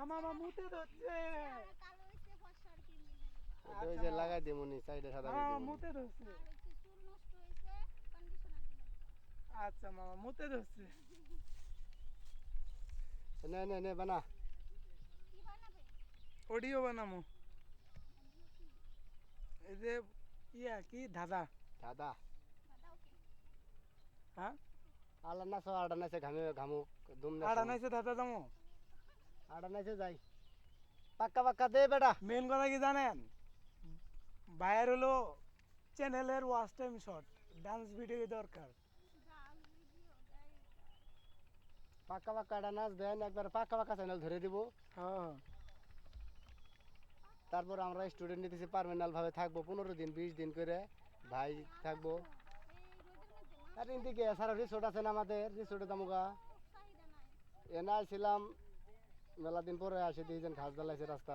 মামা মুতে ধরছে কালো হইছে ফসর কি মিলে ওই যে লাগাই দিমুনি সাইডে সাদা করে দিমুনি মুতে ধরছে আর হচ্ছে চুল নষ্ট হইছে কন্ডিশনার দিলে আচ্ছা মামা মুতে ধরছে নে নে নে বানা কি বানাবে অডিও বানামু এই যে কি ধাঁধা দাদা দাদা ওকে হ্যাঁ আলা না সো আড়া নাইছে ঘামু দুম না আড়া নাইছে ধাঁধা দামো আড়া নাইছে যাই পাক্কা পাক্কা দে বেটা মেন কথা কি জানেন বাইরে হলো চ্যানেলের watch time short dance video দরকার ডাল ভিডিও দেয় পাক্কা পাক্কা আড়া নাচ দেন একবার পাক্কা পাক্কা চ্যানেল ধরে দিব হ্যাঁ তারপর আমরা স্টুডেন্ট নিতেছি পার্মানেন্ট ভাবে থাকবো 15 দিন 20 দিন করে ভাই থাকবো এই রোদের মধ্যে আর এদিকে সারা রিসোর্ট আছে না আমাদের রিসোর্টে দামুগা চাহিদা নাই এনে আসছিলাম মেলা দিন পরে আসে দুইজন ঘাস জ্বালাইছে রাস্তা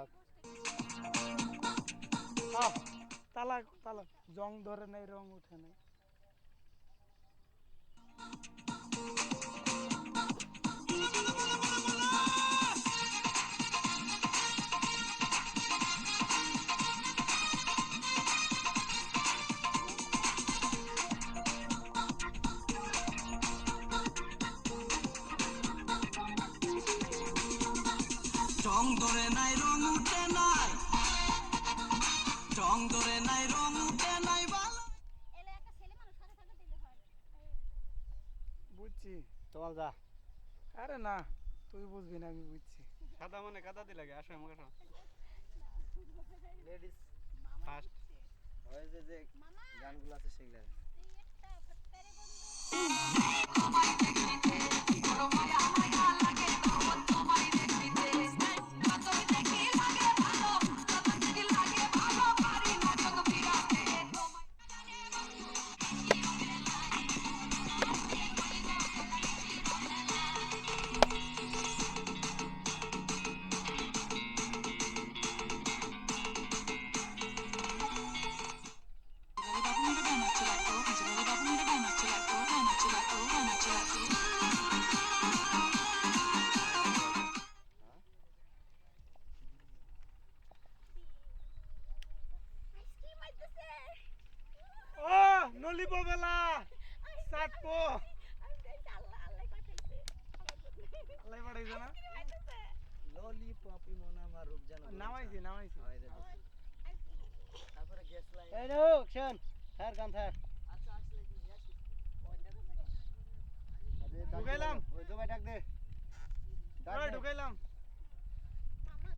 তালা তালা জং ধরে নাই রং উঠে নাই রং ধরে নাই রং উঠে নাই রং ধরে নাই রং উঠে নাই ভালো এলে একটা ছেলে মানুষ সাথে সাথে দিলে হয় বুঝছি তোমার যা আরে না তুই বুঝবি না আমি বুঝছি সাদা মানে কাদা দিলে আসো আমাকে আসো লেডিস ফার্স্ট ওই যে মামা গানগুলো আছে সেগুলা তুই একটা ফটকারে বন্ধু আইসক্রিম আইতেছে ও নলিপ বেলা সাতপো আল্লাহ আল্লাহ পাঠাইছে আল্লাহ পাঠাইছে না আইতেছে ললিপপ মন আমার রূপ জানো নামাইছি তারপরে গ্যাস লাইন এই নো অ্যাকশন থার গান থার ঢুকাইলাম ওই জবাই ডাক দে ঢুকাইলাম